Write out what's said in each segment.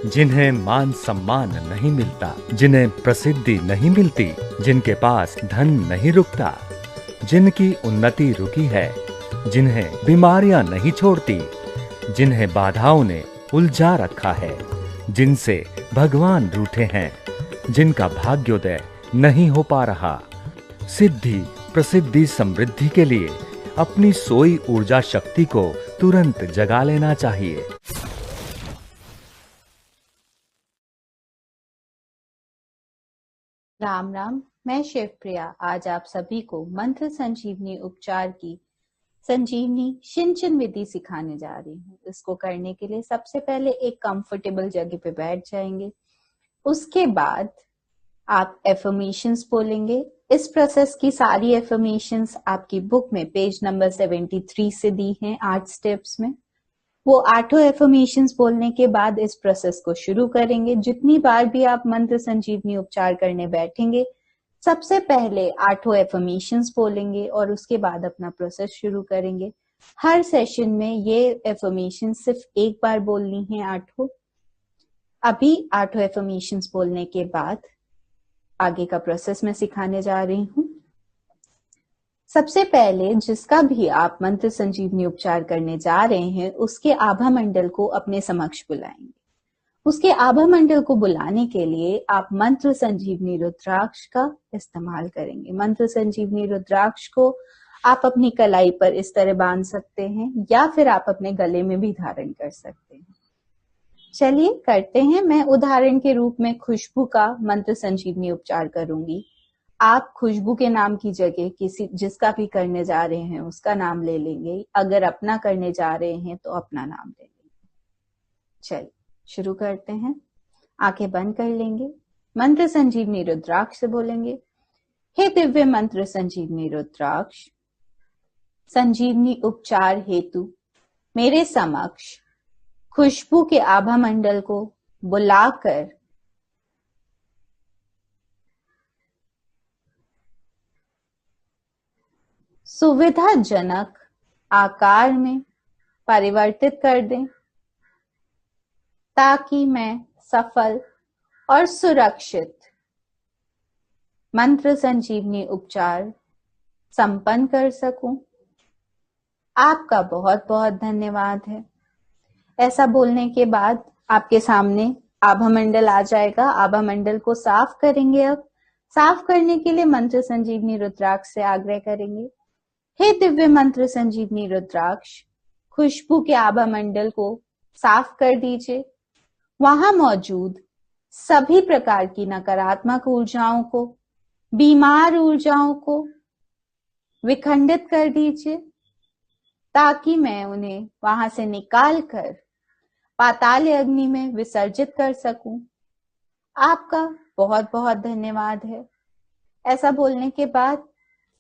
जिन्हें मान सम्मान नहीं मिलता, जिन्हें प्रसिद्धि नहीं मिलती, जिनके पास धन नहीं रुकता, जिनकी उन्नति रुकी है, जिन्हें बीमारियां नहीं छोड़ती, जिन्हें बाधाओं ने उलझा रखा है, जिनसे भगवान रूठे हैं, जिनका भाग्योदय नहीं हो पा रहा, सिद्धि प्रसिद्धि समृद्धि के लिए अपनी सोई ऊर्जा शक्ति को तुरंत जगा लेना चाहिए। राम राम, मैं शिवप्रिया आज आप सभी को मंत्र संजीवनी उपचार की संजीवनी सिंचन विधि सिखाने जा रही हूँ। इसको करने के लिए सबसे पहले एक कंफर्टेबल जगह पे बैठ जाएंगे। उसके बाद आप एफर्मेशंस बोलेंगे। इस प्रोसेस की सारी एफर्मेशंस आपकी बुक में पेज नंबर 73 से दी हैं 8 स्टेप्स में। वो 8 एफर्मेशंस बोलने के बाद इस प्रोसेस को शुरू करेंगे। जितनी बार भी आप मंत्र संजीवनी उपचार करने बैठेंगे, सबसे पहले 8 एफर्मेशंस बोलेंगे और उसके बाद अपना प्रोसेस शुरू करेंगे। हर सेशन में ये एफर्मेशन सिर्फ एक बार बोलनी है 8। अभी 8 एफर्मेशंस बोलने के बाद आगे का प्रोसेस मैं सिखाने जा रही हूँ। सबसे पहले जिसका भी आप मंत्र संजीवनी उपचार करने जा रहे हैं, उसके आभा मंडल को अपने समक्ष बुलाएंगे। उसके आभा मंडल को बुलाने के लिए आप मंत्र संजीवनी रुद्राक्ष का इस्तेमाल करेंगे। मंत्र संजीवनी रुद्राक्ष को आप अपनी कलाई पर इस तरह बांध सकते हैं या फिर आप अपने गले में भी धारण कर सकते हैं। चलिए करते हैं। मैं उदाहरण के रूप में खुशबू का मंत्र संजीवनी उपचार करूंगी। आप खुशबू के नाम की जगह किसी जिसका भी करने जा रहे हैं उसका नाम ले लेंगे। अगर अपना करने जा रहे हैं तो अपना नाम ले लेंगे। चलिए शुरू करते हैं। आंखें बंद कर लेंगे। मंत्र संजीवनी रुद्राक्ष से बोलेंगे, हे दिव्य मंत्र संजीवनी रुद्राक्ष, संजीवनी उपचार हेतु मेरे समक्ष खुशबू के आभा मंडल को बुलाकर सुविधाजनक आकार में परिवर्तित कर दें, ताकि मैं सफल और सुरक्षित मंत्र संजीवनी उपचार संपन्न कर सकूं। आपका बहुत बहुत धन्यवाद है। ऐसा बोलने के बाद आपके सामने आभा मंडल आ जाएगा। आभा मंडल को साफ करेंगे। अब साफ करने के लिए मंत्र संजीवनी रुद्राक्ष से आग्रह करेंगे, हे दिव्य मंत्र संजीवनी रुद्राक्ष, खुशबू के आभा मंडल को साफ कर दीजिए। वहां मौजूद सभी प्रकार की नकारात्मक ऊर्जाओं को, बीमार ऊर्जाओं को विखंडित कर दीजिए, ताकि मैं उन्हें वहां से निकाल कर पाताल अग्नि में विसर्जित कर सकूं। आपका बहुत बहुत धन्यवाद है। ऐसा बोलने के बाद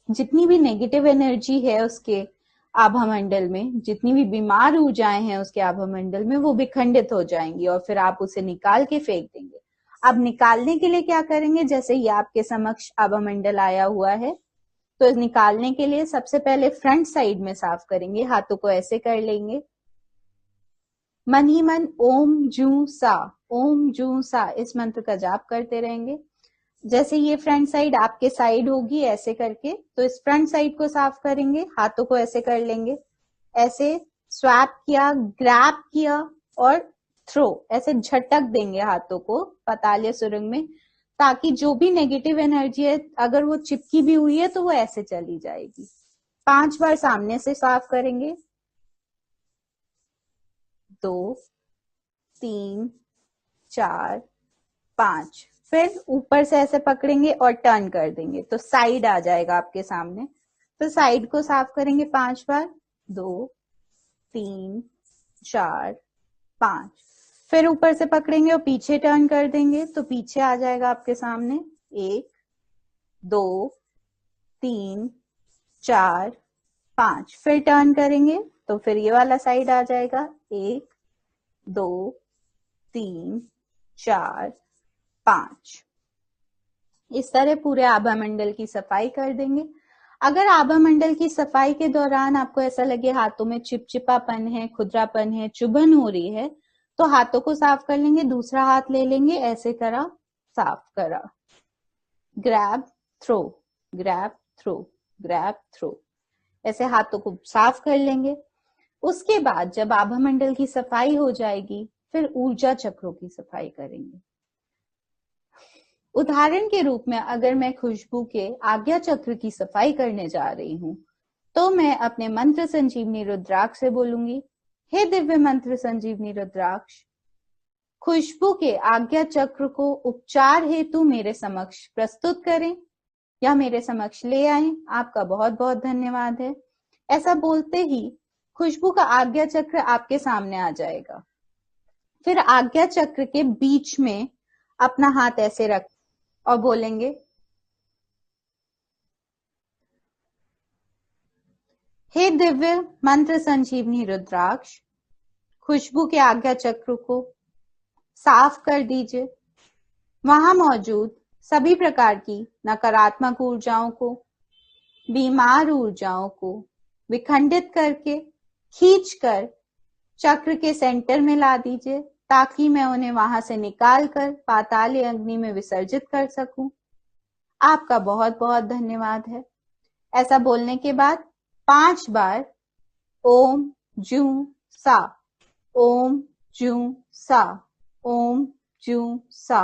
जितनी भी नेगेटिव एनर्जी है उसके आभा मंडल में, जितनी भी बीमार ऊर्जाएं हैं उसके आभा मंडल में, वो विखंडित हो जाएंगी और फिर आप उसे निकाल के फेंक देंगे। अब निकालने के लिए क्या करेंगे, जैसे ये आपके समक्ष आभा मंडल आया हुआ है, तो निकालने के लिए सबसे पहले फ्रंट साइड में साफ करेंगे। हाथों को ऐसे कर लेंगे। मन ही मन ओम जू सा इस मंत्र का जाप करते रहेंगे। जैसे ये फ्रंट साइड आपके साइड होगी ऐसे करके, तो इस फ्रंट साइड को साफ करेंगे। हाथों को ऐसे कर लेंगे, ऐसे स्वैप किया, ग्रैब किया और थ्रो, ऐसे झटक देंगे हाथों को पातालीय सुरंग में, ताकि जो भी नेगेटिव एनर्जी है अगर वो चिपकी भी हुई है तो वो ऐसे चली जाएगी। 5 बार सामने से साफ करेंगे। 2 3 4 5। फिर ऊपर से ऐसे पकड़ेंगे और टर्न कर देंगे तो साइड आ जाएगा आपके सामने। तो साइड को साफ करेंगे 5 बार। 2 3 4 5। फिर ऊपर से पकड़ेंगे और पीछे टर्न कर देंगे तो पीछे आ जाएगा आपके सामने। 1 2 3 4 5। फिर टर्न करेंगे तो फिर ये वाला साइड आ जाएगा। 1 2 3 4 5। इस तरह पूरे आभा मंडल की सफाई कर देंगे। अगर आभा मंडल की सफाई के दौरान आपको ऐसा लगे हाथों में चिपचिपापन है, खुरदरापन है, चुभन हो रही है, तो तो हाथों को साफ कर लेंगे, दूसरा हाथ ले लेंगे, ऐसे करा, साफ करा, grab throw, grab throw, grab throw, ऐसे हाथों को साफ कर लेंगे। उसके बाद जब आभा मंडल की सफाई हो जाएगी, फिर ऊर्जा चक्रों की सफाई करेंगे। उदाहरण के रूप में अगर मैं खुशबू के आज्ञा चक्र की सफाई करने जा रही हूं, तो मैं अपने मंत्र संजीवनी रुद्राक्ष से बोलूंगी, हे दिव्य मंत्र संजीवनी रुद्राक्ष, खुशबू के आज्ञा चक्र को उपचार हेतु मेरे समक्ष प्रस्तुत करें या मेरे समक्ष ले आए। आपका बहुत बहुत धन्यवाद है। ऐसा बोलते ही खुशबू का आज्ञा चक्र आपके सामने आ जाएगा। फिर आज्ञा चक्र के बीच में अपना हाथ ऐसे रख और बोलेंगे, हे दिव्य मंत्र संजीवनी रुद्राक्ष, खुशबू के आज्ञा चक्र को साफ कर दीजिए। वहां मौजूद सभी प्रकार की नकारात्मक ऊर्जाओं को, बीमार ऊर्जाओं को विखंडित करके खींचकर चक्र के सेंटर में ला दीजिए, ताकि मैं उन्हें वहां से निकाल कर पाताल अग्नि में विसर्जित कर सकूं। आपका बहुत बहुत धन्यवाद है। ऐसा बोलने के बाद 5 बार ओम जू सा, ओम जू सा, ओम जू सा,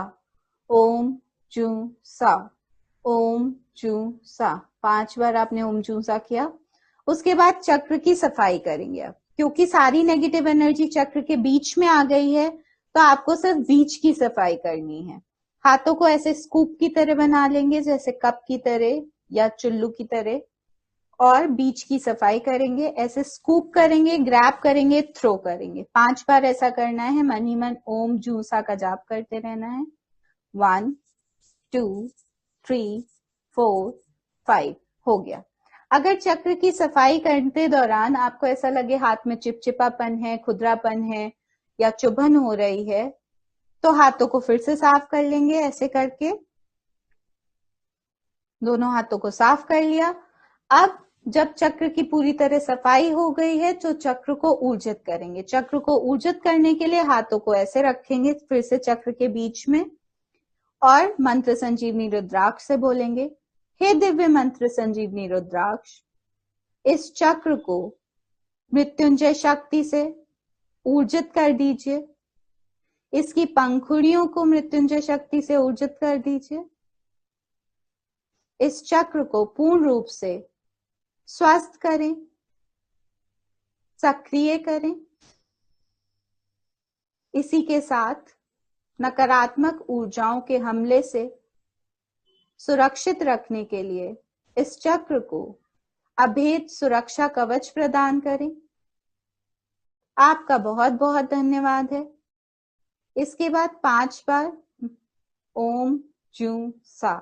ओम जू सा, ओम जू सा, 5 बार आपने ओम जू सा किया। उसके बाद चक्र की सफाई करेंगे। अब क्योंकि सारी नेगेटिव एनर्जी चक्र के बीच में आ गई है, तो आपको सिर्फ बीच की सफाई करनी है। हाथों को ऐसे स्कूप की तरह बना लेंगे, जैसे कप की तरह या चुल्लू की तरह, और बीच की सफाई करेंगे। ऐसे स्कूप करेंगे, ग्रैब करेंगे, थ्रो करेंगे। 5 बार ऐसा करना है। मन ही मन ओम जूसा का जाप करते रहना है। 1 2 3 4 5 हो गया। अगर चक्र की सफाई करते दौरान आपको ऐसा लगे हाथ में चिपचिपापन है, खुरदरापन है या चुभन हो रही है, तो हाथों को फिर से साफ कर लेंगे। ऐसे करके दोनों हाथों को साफ कर लिया। अब जब चक्र की पूरी तरह सफाई हो गई है, तो चक्र को ऊर्जित करेंगे। चक्र को ऊर्जित करने के लिए हाथों को ऐसे रखेंगे फिर से चक्र के बीच में, और मंत्र संजीवनी रुद्राक्ष से बोलेंगे, हे दिव्य मंत्र संजीवनी रुद्राक्ष, इस चक्र को मृत्युंजय शक्ति से ऊर्जित कर दीजिए। इसकी पंखुड़ियों को मृत्युंजय शक्ति से ऊर्जित कर दीजिए। इस चक्र को पूर्ण रूप से स्वस्थ करें, सक्रिय करें। इसी के साथ नकारात्मक ऊर्जाओं के हमले से सुरक्षित रखने के लिए इस चक्र को अभेद सुरक्षा कवच प्रदान करें। आपका बहुत बहुत धन्यवाद है। इसके बाद 5 बार ओम जू सा,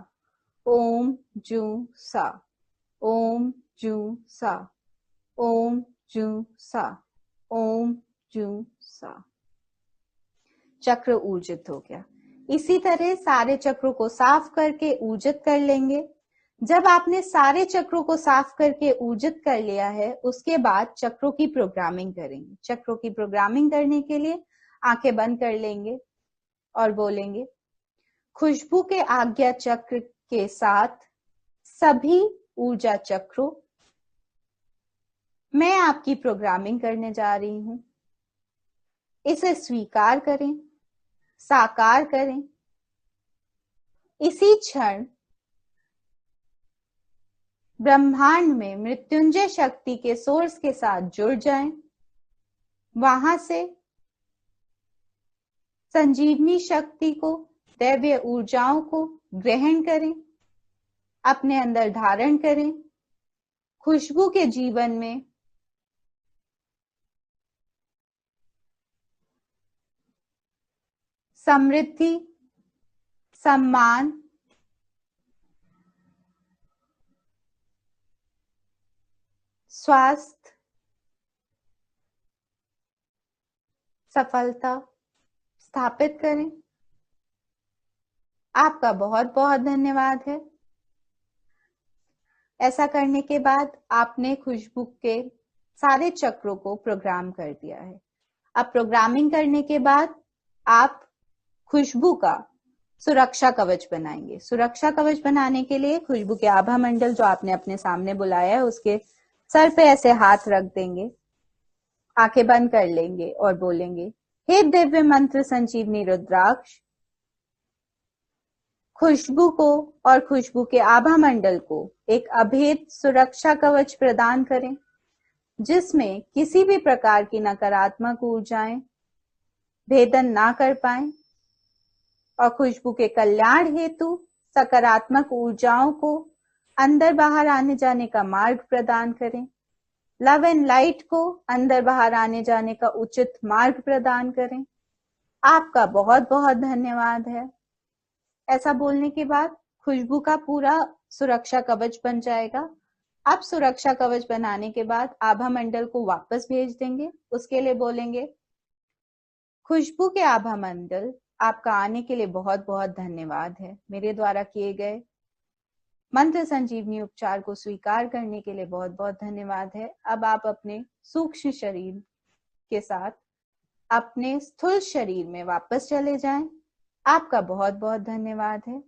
ओम जू सा, ओम जू सा, ओम जू सा, ओम जू सा। चक्र ऊर्जित हो गया। इसी तरह सारे चक्रों को साफ करके ऊर्जित कर लेंगे। जब आपने सारे चक्रों को साफ करके ऊर्जित कर लिया है, उसके बाद चक्रों की प्रोग्रामिंग करेंगे। चक्रों की प्रोग्रामिंग करने के लिए आंखें बंद कर लेंगे और बोलेंगे, खुशबू के आज्ञा चक्र के साथ सभी ऊर्जा चक्रों, मैं आपकी प्रोग्रामिंग करने जा रही हूं। इसे स्वीकार करें, साकार करें। इसी क्षण ब्रह्मांड में मृत्युंजय शक्ति के सोर्स के साथ जुड़ जाएं। वहां से संजीवनी शक्ति को, दैवीय ऊर्जाओं को ग्रहण करें, अपने अंदर धारण करें। खुशबू के जीवन में समृद्धि, सम्मान, स्वास्थ्य, सफलता स्थापित करें। आपका बहुत बहुत धन्यवाद है। ऐसा करने के बाद आपने खुशबू के सारे चक्रों को प्रोग्राम कर दिया है। अब प्रोग्रामिंग करने के बाद आप खुशबू का सुरक्षा कवच बनाएंगे। सुरक्षा कवच बनाने के लिए खुशबू के आभा मंडल जो आपने अपने सामने बुलाया है उसके सर पे ऐसे हाथ रख देंगे, आंखें बंद कर लेंगे और बोलेंगे, हे दिव्य मंत्र संजीवनी रुद्राक्ष, खुशबू को और खुशबू के आभा मंडल को एक अभेद सुरक्षा कवच प्रदान करें जिसमें किसी भी प्रकार की नकारात्मक ऊर्जाएं भेदन ना कर पाए और खुशबू के कल्याण हेतु सकारात्मक ऊर्जाओं को अंदर बाहर आने जाने का मार्ग प्रदान करें। लव एंड लाइट को अंदर बाहर आने जाने का उचित मार्ग प्रदान करें। आपका बहुत बहुत धन्यवाद है। ऐसा बोलने के बाद खुशबू का पूरा सुरक्षा कवच बन जाएगा। आप सुरक्षा कवच बनाने के बाद आभा मंडल को वापस भेज देंगे। उसके लिए बोलेंगे, खुशबू के आभा मंडल, आपका आने के लिए बहुत बहुत धन्यवाद है। मेरे द्वारा किए गए मंत्र संजीवनी उपचार को स्वीकार करने के लिए बहुत बहुत धन्यवाद है। अब आप अपने सूक्ष्म शरीर के साथ अपने स्थूल शरीर में वापस चले जाएं। आपका बहुत बहुत धन्यवाद है।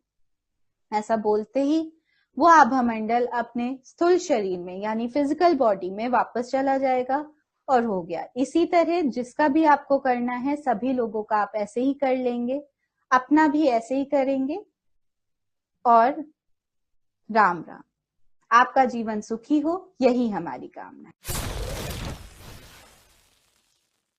ऐसा बोलते ही वो आभा मंडल अपने स्थूल शरीर में यानी फिजिकल बॉडी में वापस चला जाएगा और हो गया। इसी तरह जिसका भी आपको करना है सभी लोगों का आप ऐसे ही कर लेंगे, अपना भी ऐसे ही करेंगे। और राम राम। आपका जीवन सुखी हो, यही हमारी कामना है।